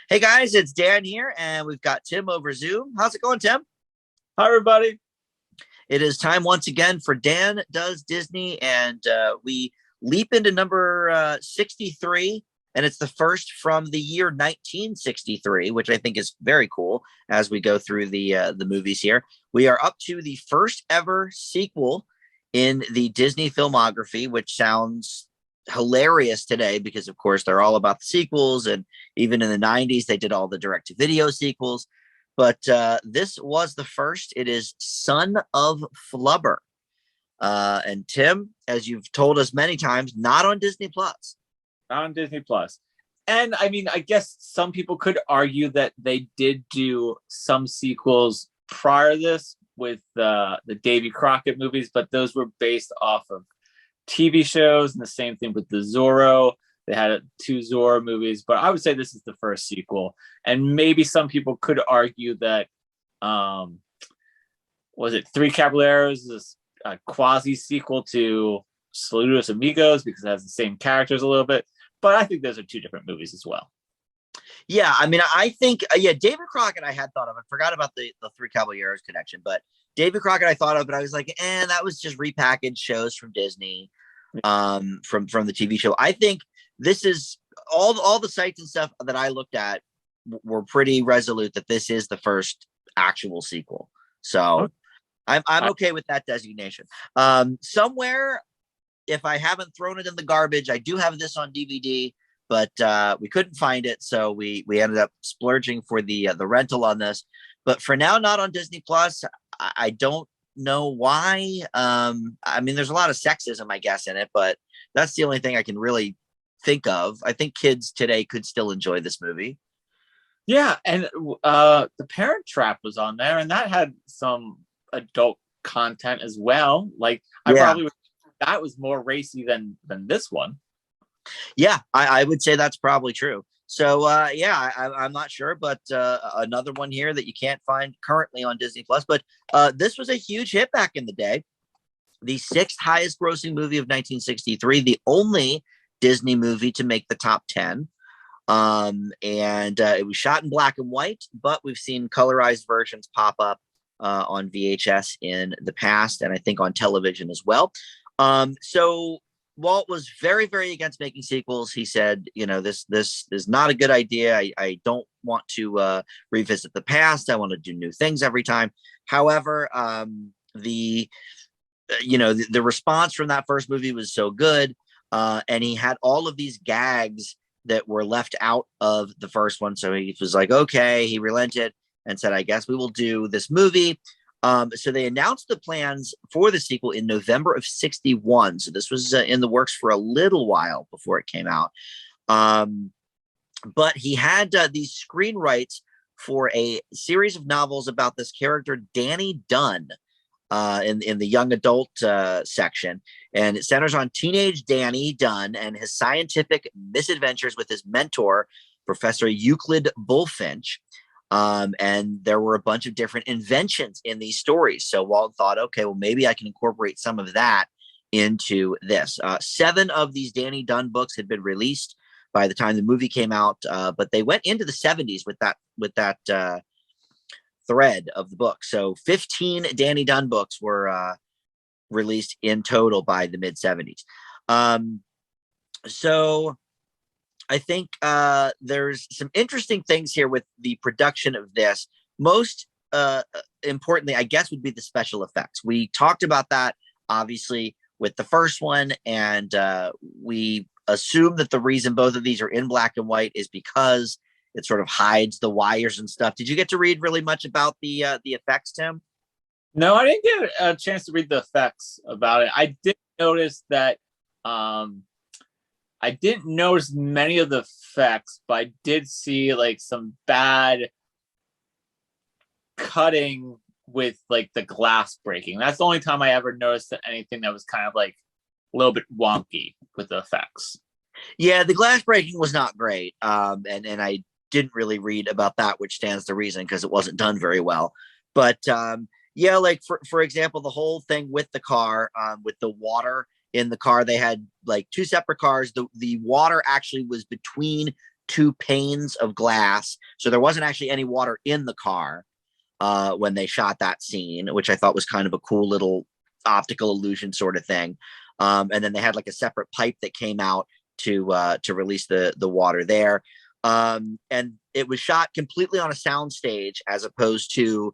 Hey guys, it's Dan here, and we've got Tim over Zoom. How's it going, Tim? Hi, everybody. It is time once again for Dan Does Disney, and we leap into number 63, and it's the first from the year 1963, which I think is very cool as we go through the movies here. We are up to the first ever sequel in the Disney filmography, which sounds hilarious today because, of course, they're all about the sequels, and even in the 90s, they did all the direct to video sequels. But this was the first. It is Son of Flubber. And Tim, as you've told us many times, not on Disney Plus. Not on Disney Plus. And I mean, I guess some people could argue that they did do some sequels prior to this with the Davy Crockett movies, but those were based off of TV shows, and the same thing with the Zorro. They had two Zorro movies, but I would say this is the first sequel. And maybe some people could argue that, was it Three Caballeros is a quasi sequel to Saludos Amigos because it has the same characters a little bit. But I think those are two different movies as well. Yeah, I mean, I think, David Crockett I had thought of. I forgot about the Three Caballeros connection, but David Crockett I thought of, but I was like, that was just repackaged shows from Disney, from the TV show. I think this is all the sites and stuff that I looked at were pretty resolute that this is the first actual sequel. So I'm okay with that designation. Somewhere, if I haven't thrown it in the garbage, I do have this on DVD, but we couldn't find it, so we ended up splurging for the rental on this. But for now, not on Disney Plus. I don't know why. I mean, there's a lot of sexism, I guess, in it, but that's the only thing I can really think of. I think kids today could still enjoy this movie. Yeah, and the Parent Trap was on there, and that had some adult content as well. Like, I probably would, that was more racy than this one. Yeah, I would say that's probably true. So, I'm not sure, but another one here that you can't find currently on Disney Plus. But this was a huge hit back in the day. The sixth highest grossing movie of 1963, the only Disney movie to make the top 10. And it was shot in black and white, but we've seen colorized versions pop up on VHS in the past, and I think on television as well. So Walt was very, very against making sequels. He said, this is not a good idea. I don't want to revisit the past. I want to do new things every time. However, the response from that first movie was so good, and he had all of these gags that were left out of the first one. So he was like, okay, he relented and said, I guess we will do this movie. So they announced the plans for the sequel in November of 61. So this was in the works for a little while before it came out. But he had these screen rights for a series of novels about this character, Danny Dunn, in the young adult section. And it centers on teenage Danny Dunn and his scientific misadventures with his mentor, Professor Euclid Bullfinch. And there were a bunch of different inventions in these stories. So Walt thought, okay, well, maybe I can incorporate some of that into this. 7 of these Danny Dunn books had been released by the time the movie came out, but they went into the 70s with that thread of the book. So 15 Danny Dunn books were released in total by the mid 70s. So I think there's some interesting things here with the production of this. Most importantly, I guess, would be the special effects. We talked about that, obviously, with the first one, and we assume that the reason both of these are in black and white is because it sort of hides the wires and stuff. Did you get to read really much about the effects, Tim? No, I didn't get a chance to read the effects about it. I did notice that I didn't notice many of the effects, but I did see like some bad cutting with like the glass breaking. That's the only time I ever noticed anything that was kind of like a little bit wonky with the effects. Yeah, the glass breaking was not great. And I didn't really read about that, which stands to reason because it wasn't done very well. But like for example, the whole thing with the car, with the water in the car, they had like 2 separate cars. The water actually was between two panes of glass. So there wasn't actually any water in the car when they shot that scene, which I thought was kind of a cool little optical illusion sort of thing. And then they had like a separate pipe that came out to release the water there. And it was shot completely on a sound stage as opposed to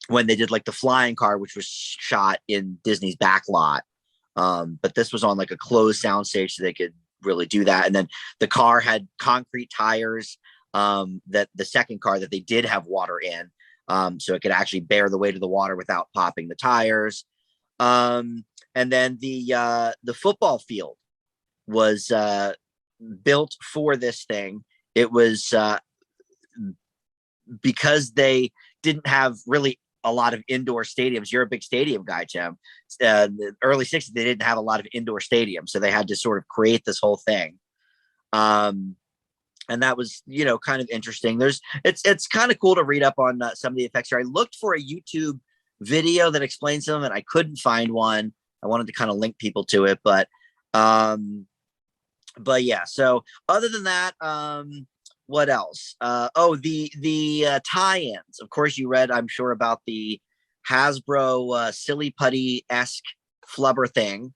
when they did like the flying car, which was shot in Disney's back lot. But this was on like a closed sound stage so they could really do that. And then the car had concrete tires, that the second car that they did have water in, so it could actually bear the weight of the water without popping the tires. And then the football field was built for this thing. It was because they didn't have really a lot of indoor stadiums. You're a big stadium guy, Tim. The early 60s, they didn't have a lot of indoor stadiums, so they had to sort of create this whole thing. And that was, kind of interesting. It's kind of cool to read up on some of the effects here. I looked for a YouTube video that explains them, and I couldn't find one. I wanted to kind of link people to it, but yeah. So other than that, what else? The tie-ins. Of course, you read, I'm sure, about the Hasbro silly putty-esque flubber thing.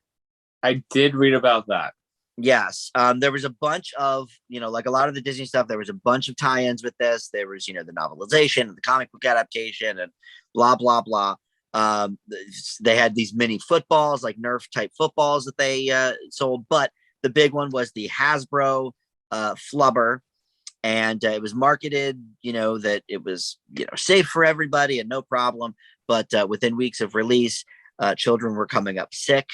I did read about that. Yes. There was a bunch of, like a lot of the Disney stuff, there was a bunch of tie-ins with this. There was, the novelization, the comic book adaptation, and blah, blah, blah. They had these mini footballs, like Nerf type footballs that they sold. But the big one was the Hasbro Flubber. And it was marketed, that it was, safe for everybody and no problem. But within weeks of release, children were coming up sick.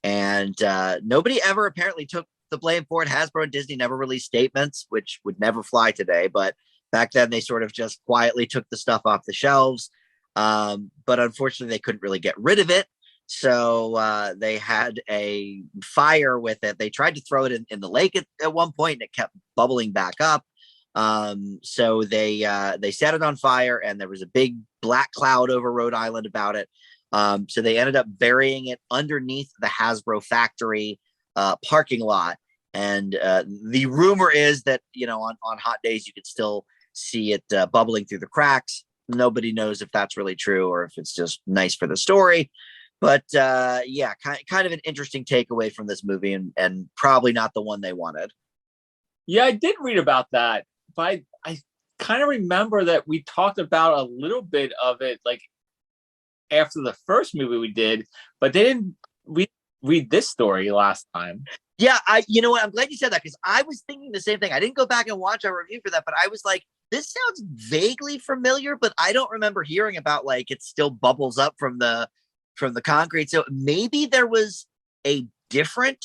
And nobody ever apparently took the blame for it. Hasbro and Disney never released statements, which would never fly today. But back then, they sort of just quietly took the stuff off the shelves. But unfortunately, they couldn't really get rid of it. So they had a fire with it. They tried to throw it in the lake at one point, and it kept bubbling back up. So they set it on fire, and there was a big black cloud over Rhode Island about it. So they ended up burying it underneath the Hasbro factory parking lot. And the rumor is that, on hot days, you could still see it bubbling through the cracks. Nobody knows if that's really true or if it's just nice for the story. But yeah, kind of an interesting takeaway from this movie, and probably not the one they wanted. Yeah, I did read about that. But I kind of remember that we talked about a little bit of it, like after the first movie we did, but they didn't read this story last time. Yeah, you know what? I'm glad you said that, because I was thinking the same thing. I didn't go back and watch our review for that, but I was like, this sounds vaguely familiar, but I don't remember hearing about like it still bubbles up from the concrete. So maybe there was a different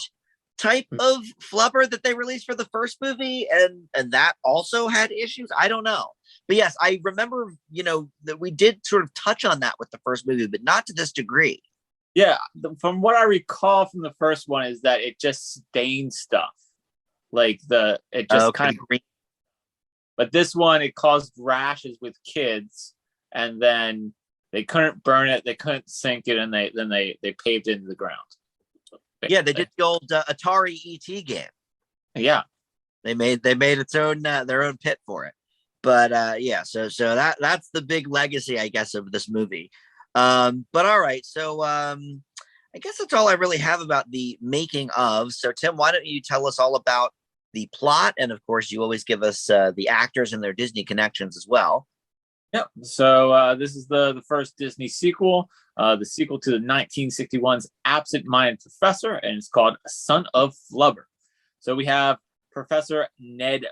type of flubber that they released for the first movie, and that also had issues. I don't know. But yes, I remember, that we did sort of touch on that with the first movie, but not to this degree. Yeah, from what I recall from the first one is that it just stained stuff. Like it just kind of green. But this one, it caused rashes with kids, and then they couldn't burn it, they couldn't sink it, and they paved it into the ground. Yeah, they did the old Atari ET game. Yeah, they made its own their own pit for it. But yeah, so that's the big legacy, I guess, of this movie. But all right, so I guess that's all I really have about the making of. So Tim, why don't you tell us all about the plot, and of course, you always give us the actors and their Disney connections as well. Yep. So this is the first Disney sequel, the sequel to the 1961's Absent-Minded Professor, and it's called Son of Flubber. So we have Professor Ned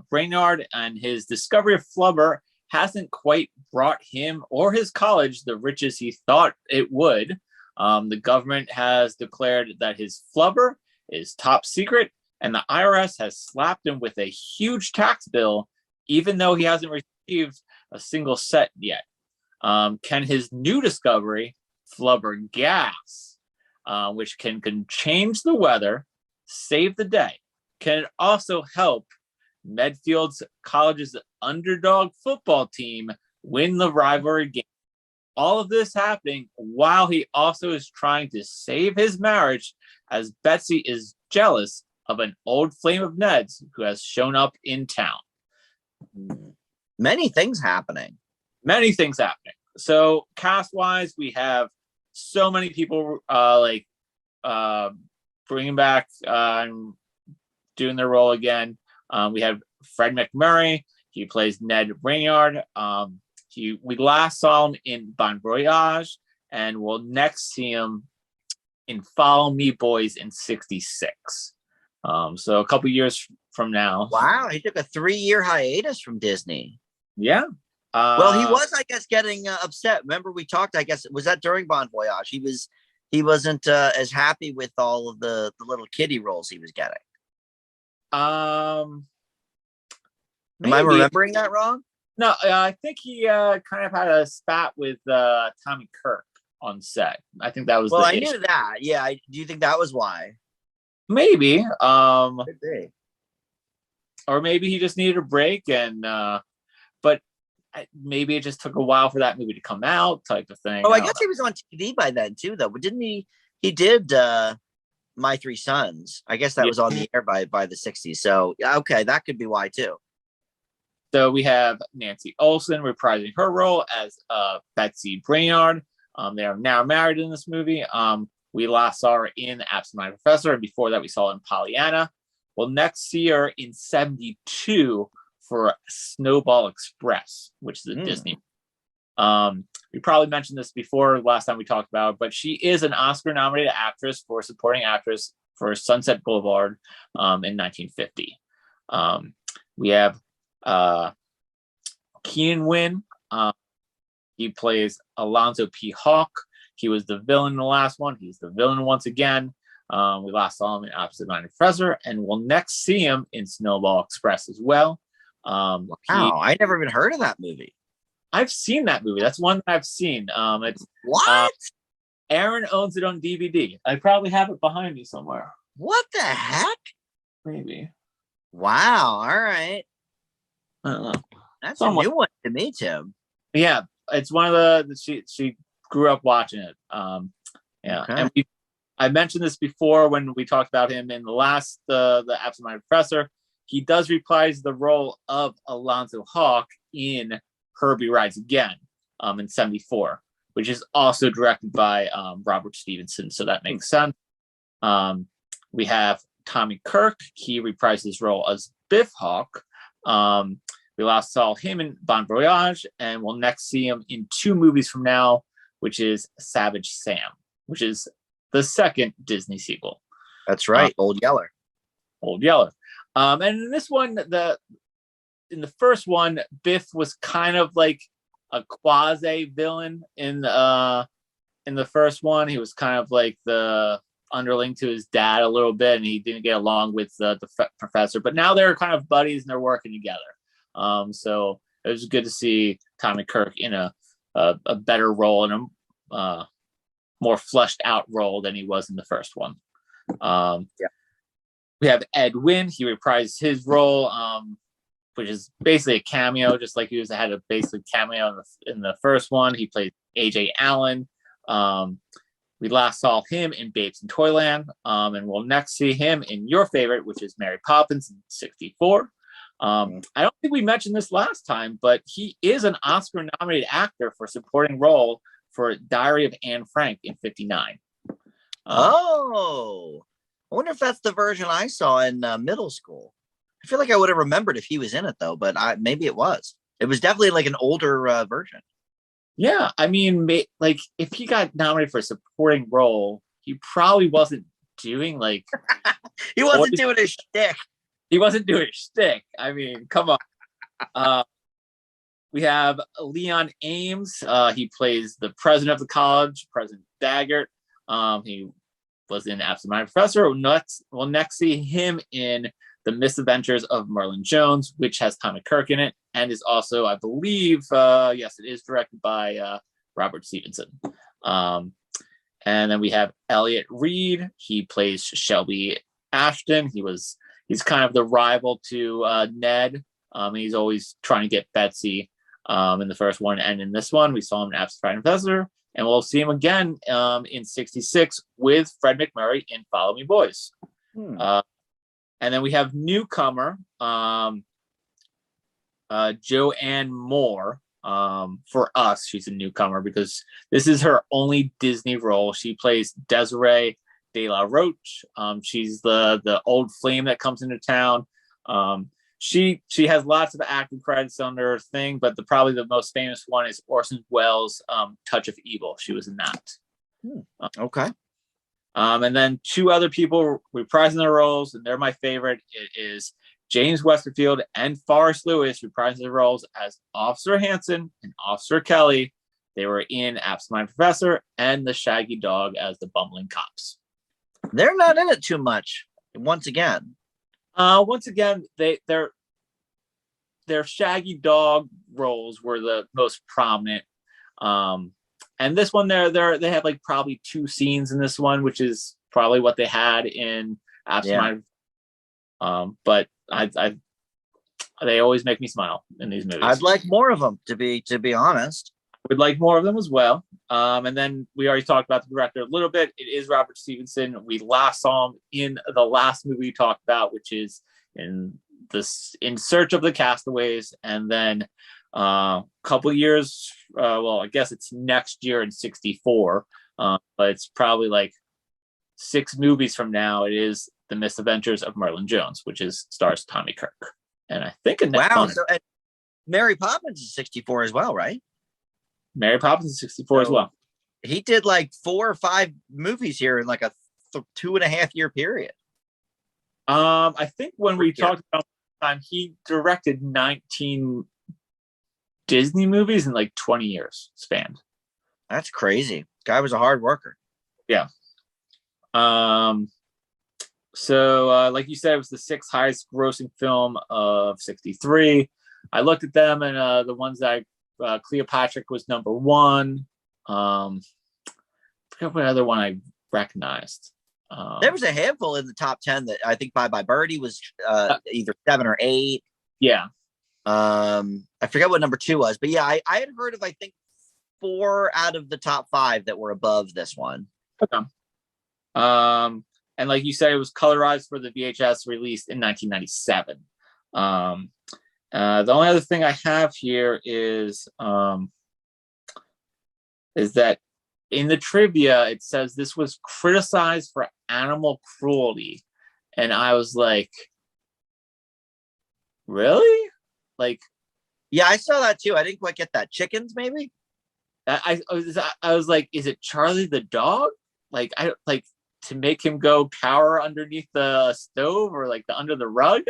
Brainard, and his discovery of flubber hasn't quite brought him or his college the riches he thought it would. The government has declared that his flubber is top secret, and the IRS has slapped him with a huge tax bill, even though he hasn't received a single set yet. Can his new discovery, flubber gas, which can change the weather, save the day? Can it also help Medfield's college's underdog football team win the rivalry game? All of this happening while he also is trying to save his marriage, as Betsy is jealous of an old flame of Ned's who has shown up in town. Many things happening. Many things happening. So cast-wise, we have so many people bringing back and doing their role again. We have Fred McMurray. He plays Ned Reynard. We last saw him in Bon Voyage, and we'll next see him in Follow Me Boys in 1966. So a couple years from now. Wow, he took a 3-year hiatus from Disney. Yeah. Well, he was, I guess, getting upset. Remember, we talked. I guess was that during Bon Voyage. He wasn't as happy with all of the little kiddie roles he was getting. Am I remembering that wrong? No, I think he kind of had a spat with Tommy Kirk on set. I think that was. Well, I knew that. Yeah. Do you think that was why? Maybe. Could be. Or maybe he just needed a break, and but maybe it just took a while for that movie to come out, type of thing. Oh, I guess he was on TV by then too, though. But didn't he? He did My Three Sons. I guess that was on the air by the 1960s. So okay, that could be why too. So we have Nancy Olson reprising her role as Betsy Brainard. They are now married in this movie. We last saw her in Absent Minded Professor, and before that we saw her in Pollyanna. We'll next see her in 1972 for Snowball Express, which is a Disney. We probably mentioned this before last time we talked about it, but she is an Oscar-nominated actress for supporting actress for Sunset Boulevard in 1950. We have Keenan Wynn. He plays Alonzo P. Hawk. He was the villain in the last one. He's the villain once again. We last saw him in Absent Minded Professor, and we'll next see him in Snowball Express as well. Wow, I never even heard of that movie. I've seen that movie. That's one that I've seen. It's what? Aaron owns it on DVD. I probably have it behind me somewhere. What the heck? Maybe. Wow. All right. I don't know. That's a new one to me, Tim. Yeah, it's one of the she grew up watching it. Yeah, okay. And I mentioned this before when we talked about him in the last the Absent Minded Professor. He does reprise the role of Alonzo Hawk in Herbie Rides Again in 1974, which is also directed by Robert Stevenson, so that makes sense. We have Tommy Kirk. He reprised his role as Biff Hawk. We last saw him in Bon Voyage, and we'll next see him in 2 movies from now, which is Savage Sam, which is the second Disney sequel. That's right, Old Yeller. Old Yeller. And in this one, in the first one, Biff was kind of like a quasi villain in the first one. He was kind of like the underling to his dad a little bit, and he didn't get along with the professor. But now they're kind of buddies and they're working together. So it was good to see Tommy Kirk in a better role and a more fleshed out role than he was in the first one. We have Ed Wynn. He reprised his role, which is basically a cameo, just like he had a basic cameo in the first one. He played A.J. Allen. We last saw him in Babes in Toyland, and we'll next see him in your favorite, which is Mary Poppins in 1964. I don't think we mentioned this last time, but he is an Oscar-nominated actor for supporting role for Diary of Anne Frank in 1959. I wonder if that's the version I saw in middle school. I feel like I would have remembered if he was in it, though, but maybe it was. It was definitely like an older version. Yeah, I mean, like if he got nominated for a supporting role, he probably wasn't doing like he wasn't doing his shtick. He wasn't doing his shtick. I mean, come on. We have Leon Ames. He plays the president of the college, President Daggett. He was in Absent Minded Professor. We'll next see him in The Misadventures of Merlin Jones, which has Tommy Kirk in it, and is also, I believe, yes, it is directed by Robert Stevenson. And then we have Elliot Reed. He plays Shelby Ashton. He's kind of the rival to Ned. He's always trying to get Betsy in the first one, and in this one, we saw him in Absent Minded Professor, and we'll see him again in 1966 with Fred McMurray in Follow Me Boys. And then we have newcomer, Joanne Moore. For us, she's a newcomer because this is her only Disney role. She plays Desiree De La Roche. She's the old flame that comes into town. She has lots of acting credits on her thing, but probably the most famous one is Orson Welles' Touch of Evil. She was in that. Okay. And then two other people reprising their roles, and they're my favorite. It is James Westerfield and Forrest Lewis reprising their roles as Officer Hanson and Officer Kelly. They were in Absent-Minded Professor and the Shaggy Dog as the bumbling cops. They're not in it too much. Once again, their Shaggy Dog roles were the most prominent. And this one, they have like probably 2 scenes in this one, which is probably what they had in Absent-Minded. But they always make me smile in these movies. I'd like more of them, to be honest. Would like more of them as well. And then we already talked about the director a little bit. It is Robert Stevenson. We last saw him in the last movie we talked about, which is In Search of the Castaways. And then a couple years, I guess it's next year in 1964, but it's probably like 6 movies from now. It is The Misadventures of Merlin Jones, which stars Tommy Kirk. And I think So Mary Poppins is 1964 as well, right? Mary Poppins is 1964 as well. He did like 4 or 5 movies here in like a 2.5 year period. I think when we talked about time, he directed 19 Disney movies in like 20 years span. That's crazy. Guy was a hard worker. Yeah. So like you said, it was the 6th highest grossing film of 1963. I looked at them, and the ones that Cleopatra was number 1. I forgot what other one I recognized. There was a handful in the top 10 that I think Bye Bye Birdie was either 7 or 8. Yeah. I forget what number 2 was, but yeah, I had heard of, I think, 4 out of the top 5 that were above this one. Okay. And like you said, it was colorized for the VHS released in 1997. The only other thing I have here is that in the trivia, it says this was criticized for animal cruelty. And I was like, really? Like, yeah, I saw that too. I didn't quite get that. Chickens, maybe? I was like, is it Charlie the dog? Like, to make him go cower underneath the stove or like under the rug?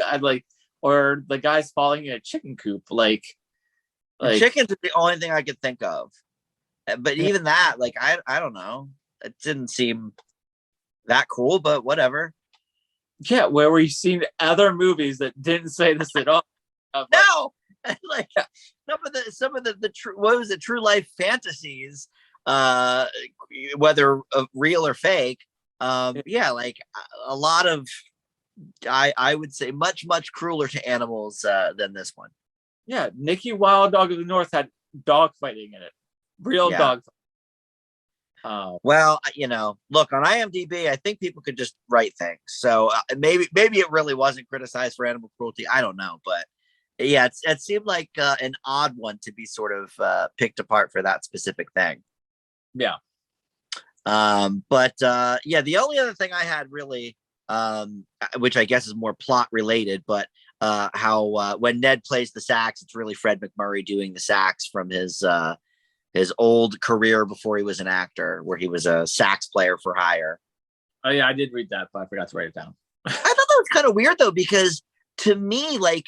Or the guy's falling in a chicken coop. Like chickens is the only thing I could think of. But even that, like, I don't know. It didn't seem that cool, but whatever. Yeah, where we've seen other movies that didn't say this at all. No, like some of the true, what was it, true life fantasies, whether real or fake. Yeah, like a lot of, I would say much crueler to animals than this one. Yeah, Nicky Wild Dog of the North had dog fighting in it. Real dog. Well, look, on IMDb, I think people could just write things. So maybe it really wasn't criticized for animal cruelty. I don't know, but yeah, it seemed like an odd one to be sort of picked apart for that specific thing. Yeah. But yeah, the only other thing I had really, which I guess is more plot related, but how when Ned plays the sax, it's really Fred McMurray doing the sax from his old career before he was an actor, where he was a sax player for hire. Oh yeah, I did read that, but I forgot to write it down. I thought that was kind of weird though, because to me, like,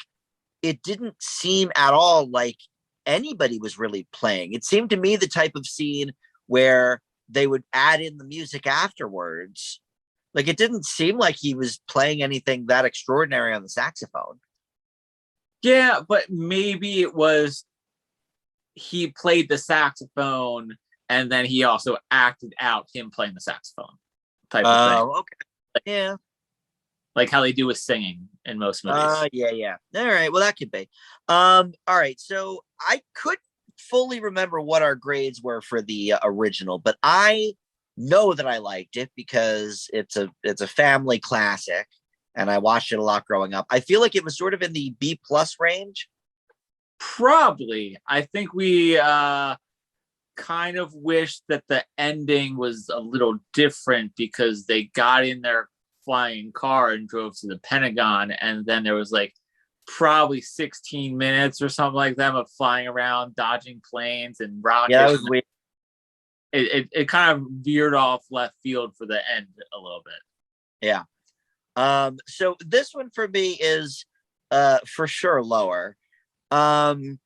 it didn't seem at all like anybody was really playing. It seemed to me the type of scene where they would add in the music afterwards. Like, it didn't seem like he was playing anything that extraordinary on the saxophone. Yeah, but maybe it was he played the saxophone and then he also acted out him playing the saxophone type of thing. Okay. Yeah. Like how they do with singing in most movies. Yeah. All right. Well, that could be. All right. So I couldn't fully remember what our grades were for the original, but I know that I liked it because it's a family classic. and I watched it a lot growing up. I feel like it was sort of in the B+ range. Probably. I think we kind of wish that the ending was a little different because they got in their flying car and drove to the Pentagon, and then there was like probably 16 minutes or something like that of flying around, dodging planes and rockets. Yeah, that was weird. It kind of veered off left field for the end a little bit. Yeah. So this one for me is for sure lower. And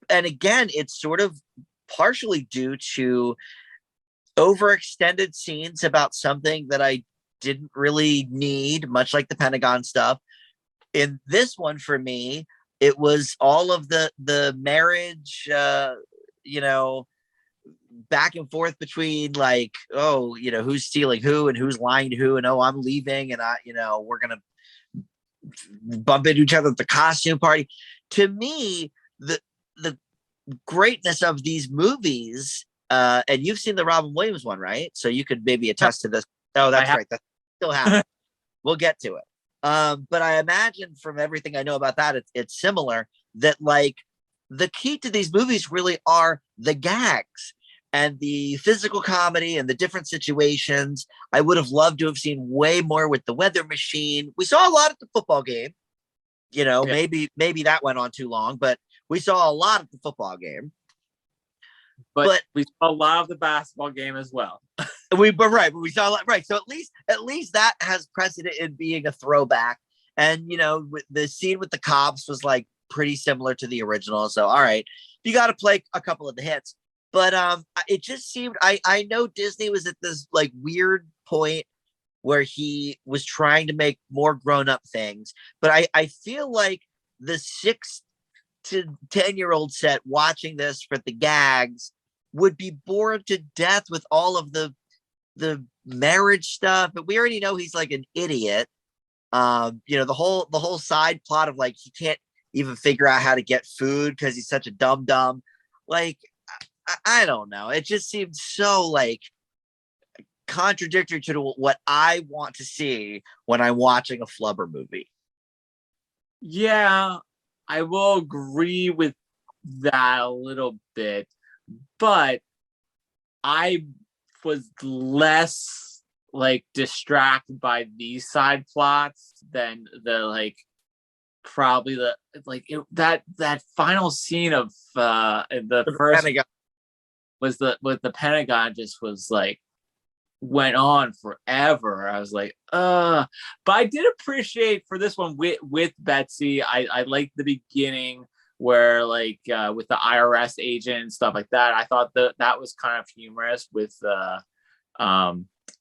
again, it's sort of partially due to overextended scenes about something that I didn't really need, much like the Pentagon stuff. In this one, for me, it was all of the marriage, back and forth between like, oh, who's stealing who and who's lying to who, and oh, I'm leaving, and we're gonna bump into each other at the costume party. To me, the greatness of these movies, and you've seen the Robin Williams one, right? So you could maybe attest to this. Oh, that's right. That's still happening. We'll get to it. But I imagine from everything I know about that, it's similar, that like the key to these movies really are the gags and the physical comedy and the different situations. I would have loved to have seen way more with the weather machine. We saw a lot at the football game. Maybe that went on too long, but we saw a lot at the football game. But we saw a lot of the basketball game as well. We saw a lot, right. So at least that has precedent in being a throwback. And the scene with the cops was like pretty similar to the original. So all right, you got to play a couple of the hits. But it just seemed, I know Disney was at this like weird point where he was trying to make more grown-up things, but I feel like the 6 to 10-year-old set watching this for the gags would be bored to death with all of the marriage stuff. But we already know he's like an idiot. The whole side plot of like he can't even figure out how to get food because he's such a dumb. Like I don't know. It just seemed so like contradictory to what I want to see when I'm watching a Flubber movie. Yeah, I will agree with that a little bit, but I was less like distracted by these side plots than the like probably the like that final scene of the first Pentagon was with the Pentagon just was like went on forever. I was like, but I did appreciate for this one with Betsy. I liked the beginning where like with the IRS agent and stuff like that. I thought that was kind of humorous with the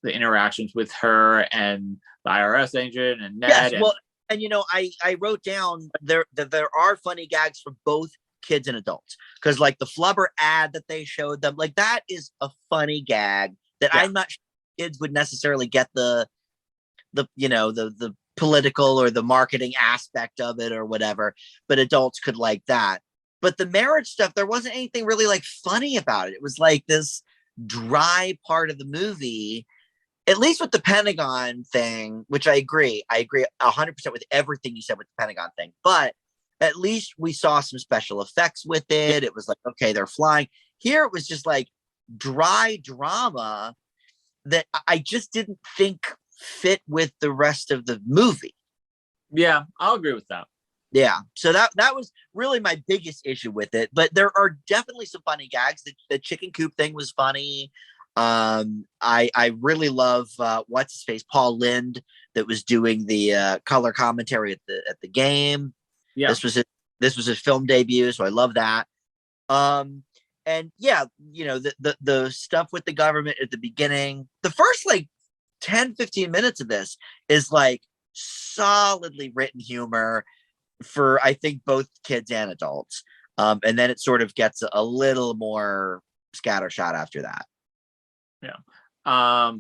interactions with her and the IRS agent and Ned. Yes, I wrote down that there are funny gags for both kids and adults, because like the Flubber ad that they showed them, like that is a funny gag that I'm not sure kids would necessarily get the political or the marketing aspect of it or whatever, but adults could like that. But the marriage stuff, there wasn't anything really like funny about it. It was like this dry part of the movie, at least with the Pentagon thing, which I agree 100% with everything you said with the Pentagon thing, but at least we saw some special effects with it. It was like, okay, they're flying. Here it was just like dry drama that I just didn't think fit with the rest of the movie. Yeah, I'll agree with that. Yeah, so that was really my biggest issue with it. But there are definitely some funny gags. The chicken coop thing was funny. I really love what's his face, Paul Lind, that was doing the color commentary at the game. Yeah, this was his film debut, so I love that. And yeah, the stuff with the government at the beginning, the first like 10-15 minutes of this is like solidly written humor for I think both kids and adults. And then it sort of gets a little more scattershot after that. Yeah.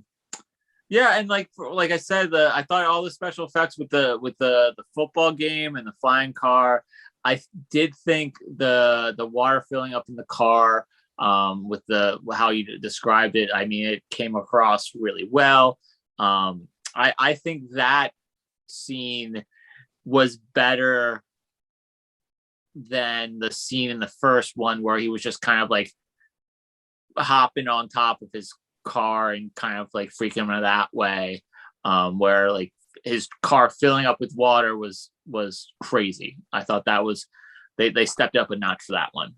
Yeah, and like I said, I thought all the special effects with the football game and the flying car. I did think the water filling up in the car, with how you described it. I mean, it came across really well. I think that scene was better than the scene in the first one where he was just kind of like hopping on top of his car and kind of like freaking him out that way, where like his car filling up with water was crazy. I thought that was they stepped up a notch for that one.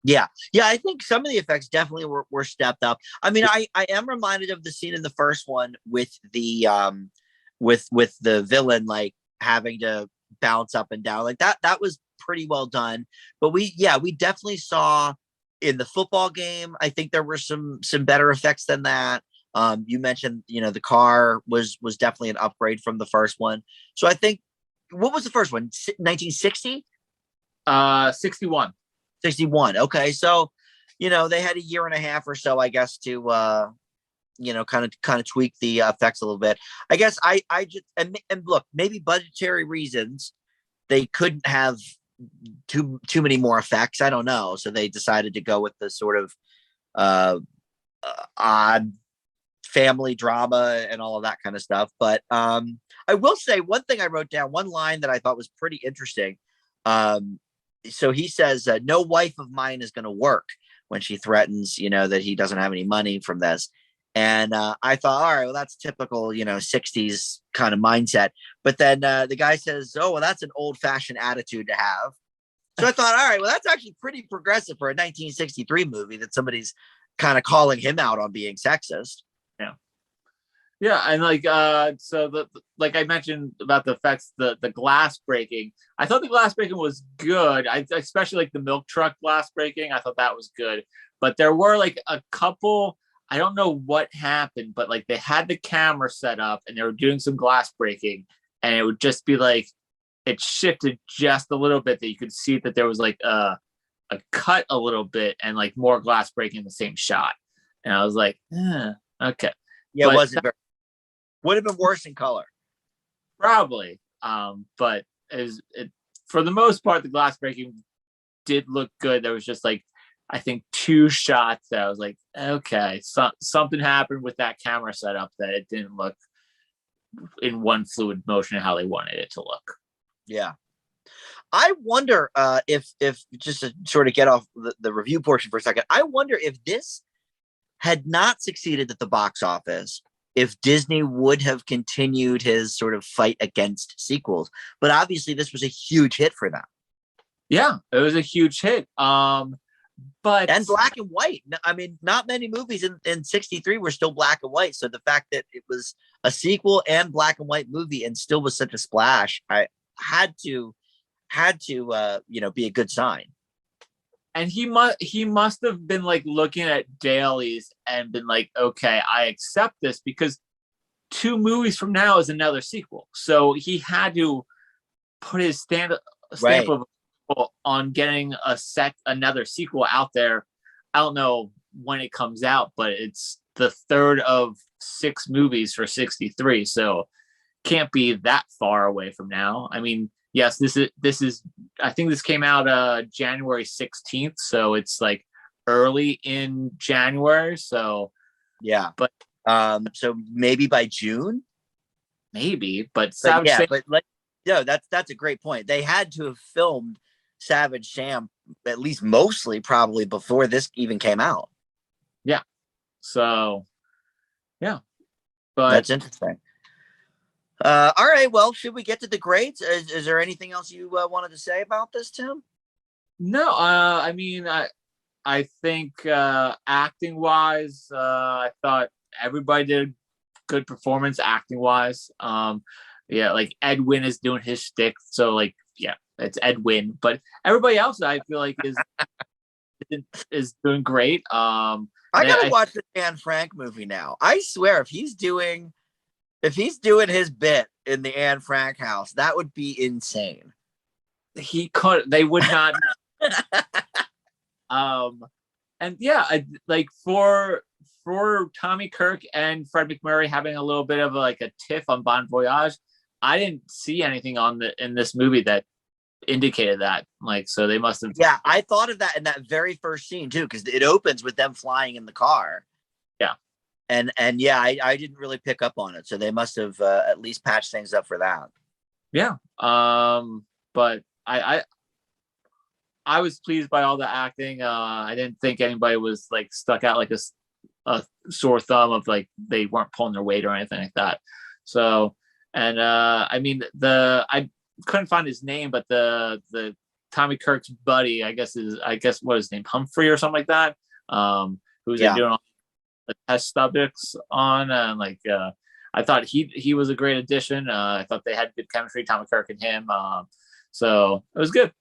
Yeah, I think some of the effects definitely were stepped up. I mean, I am reminded of the scene in the first one with the with the villain like having to bounce up and down like that. That was pretty well done. But we definitely saw in the football game, I think there were some better effects than that. You mentioned, the car was definitely an upgrade from the first one. So I think, what was the first one? 1960? 61. 61. Okay. So, they had a year and a half or so, I guess, to, kind of tweak the effects a little bit. I guess I just, and look, maybe budgetary reasons, they couldn't have too many more effects. I don't know. So they decided to go with the sort of odd family drama and all of that kind of stuff. But I will say one thing I wrote down, one line that I thought was pretty interesting. So he says, no wife of mine is going to work, when she threatens, that he doesn't have any money from this. And I thought, all right, well, that's typical, 60s kind of mindset. But then the guy says, oh, well, that's an old fashioned attitude to have. So I thought, all right, well, that's actually pretty progressive for a 1963 movie that somebody's kind of calling him out on being sexist. Yeah. Yeah. And so like I mentioned about the effects, the glass breaking, I thought the glass breaking was good. I especially like the milk truck glass breaking. I thought that was good. But there were like a couple, I don't know what happened, but like they had the camera set up and they were doing some glass breaking, and it would just be like, it shifted just a little bit that you could see that there was like a cut a little bit and like more glass breaking in the same shot. And I was like, okay. Yeah, it wasn't very, would have been worse in color. Probably. But for the most part, the glass breaking did look good. There was just like, I think 2 shots that I was like, okay, something happened with that camera setup that it didn't look in one fluid motion how they wanted it to look. Yeah. I wonder if just to sort of get off the review portion for a second, I wonder if this had not succeeded at the box office, if Disney would have continued his sort of fight against sequels. But obviously this was a huge hit for them. Yeah, it was a huge hit. But and black and white. I mean, not many movies in 63 were still black and white. So the fact that it was a sequel and black and white movie and still was such a splash, I had to be a good sign. And he must have been like looking at dailies and been like, okay, I accept this, because 2 movies from now is another sequel. So he had to put his stamp Right. of on getting another sequel out there. I don't know when it comes out, but it's the 3rd of 6 movies for 63. So can't be that far away from now. I mean, yes, this is I think this came out January 16th, so it's like early in January. So yeah, but so maybe by June, but that's a great point. They had to have filmed Savage Sam at least mostly probably before this even came out. Yeah. So yeah, but that's interesting. All right. Well, should we get to the grades? Is there anything else you wanted to say about this, Tim? No. I mean, I think acting wise, I thought everybody did a good performance acting wise. Yeah, like Edwin is doing his shtick, so like yeah, it's Edwin. But everybody else, I feel like is doing great. I gotta watch the Anne Frank movie now. I swear, if he's doing his bit in the Anne Frank house, that would be insane. They would not. And yeah, like for Tommy Kirk and Fred McMurray having a little bit of a tiff on Bon Voyage, I didn't see anything in this movie that indicated that. Like, so they must have. Yeah, I thought of that in that very first scene too, because it opens with them flying in the car. Yeah. And yeah, I didn't really pick up on it. So they must have at least patched things up for that. Yeah. But I was pleased by all the acting. I didn't think anybody was like stuck out like a sore thumb of like they weren't pulling their weight or anything like that. So, and I mean I couldn't find his name, but the Tommy Kirk's buddy, I guess what his name, Humphrey or something like that. Who's doing all the test subjects on, and like I thought he was a great addition. I thought they had good chemistry, Tommy Kirk and him. So it was good.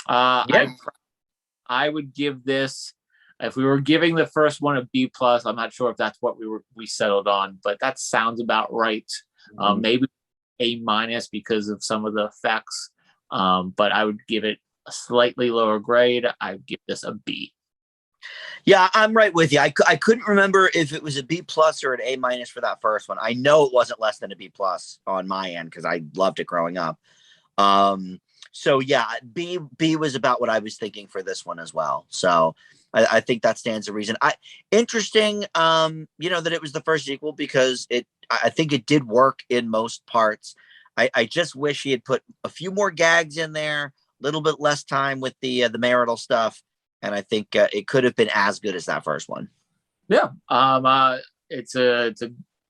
I would give this, if we were giving the first one a B plus. I'm not sure if that's what we settled on, but that sounds about right. Maybe A minus because of some of the effects. But I would give it a slightly lower grade. I would give this a B. Yeah, I'm right with you. I couldn't remember if it was a B plus or an A minus for that first one. I know it wasn't less than a B plus on my end because I loved it growing up. So yeah, B was about what I was thinking for this one as well. So I think that stands to reason. Interesting, that it was the first sequel because I think it did work in most parts. I just wish he had put a few more gags in there, a little bit less time with the marital stuff. And I think it could have been as good as that first one. Yeah. It's a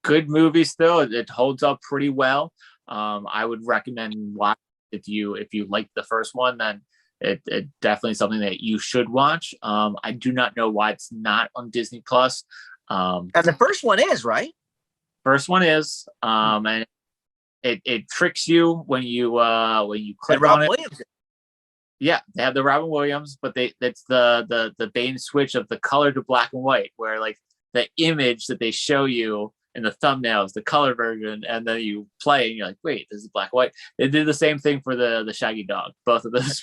good movie still. It holds up pretty well. I would recommend watch if you like the first one, then it definitely something that you should watch. I do not know why it's not on Disney Plus. And the first one is, right? First one is, and it tricks you when you click on it. Williams. Yeah, they have the Robin Williams, but that's the bait and switch of the color to black and white, where like the image that they show you in the thumbnail is the color version, and then you play and you're like, wait, this is black and white. They did the same thing for the Shaggy Dog, both of those.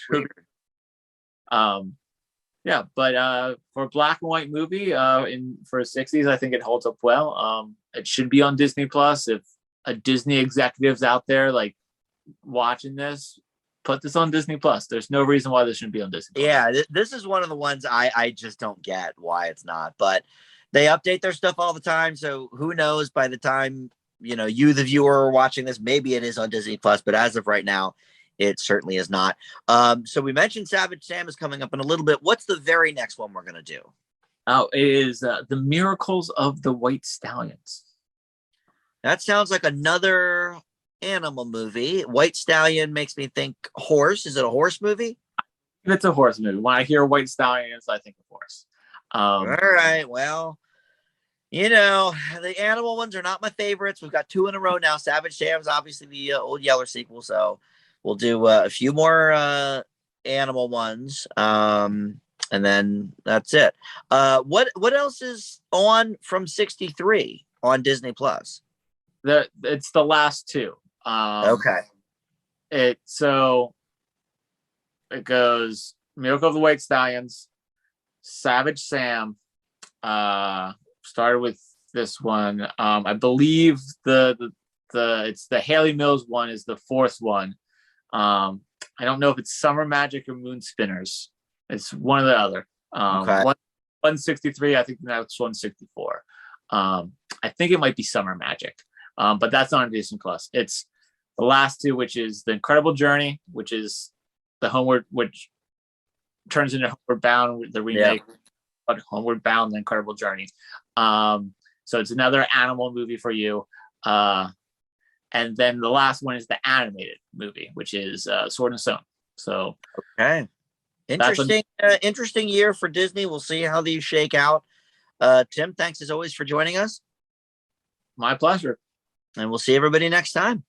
Yeah, but for a black and white movie for the 60s, I think it holds up well. It should be on Disney Plus. If a Disney executive's out there like watching this, put this on Disney Plus. There's no reason why this shouldn't be on Disney Plus. Yeah, this is one of the ones I just don't get why it's not. But they update their stuff all the time, so who knows? By the time you, the viewer, are watching this, maybe it is on Disney Plus. But as of right now, it certainly is not. So we mentioned Savage Sam is coming up in a little bit. What's the very next one we're going to do? Oh, it is The Miracles of the White Stallions. That sounds like another animal movie. White Stallion makes me think horse. Is it a horse movie? It's a horse movie. When I hear White Stallions, I think of horse. All right. Well, the animal ones are not my favorites. We've got 2 in a row now. Savage Sam's obviously the Old Yeller sequel, so we'll do a few more animal ones, and then that's it. What else is on from 63 on Disney Plus? It's the last 2. Okay. It goes Miracle of the White Stallions, Savage Sam. Started with this one. I believe it's the Haley Mills one is the 4th one. I don't know if it's Summer Magic or Moon Spinners. It's one or the other. Okay. 163. I think the next 164. I think it might be Summer Magic. But that's not on Disney Plus. It's the last 2, which is The Incredible Journey, which is which turns into Homeward Bound, the remake, but Homeward Bound, The Incredible Journey. So it's another animal movie for you. And then the last one is the animated movie, which is Sword and Stone. So okay, interesting year for Disney. We'll see how these shake out. Tim, thanks as always for joining us. My pleasure. And we'll see everybody next time.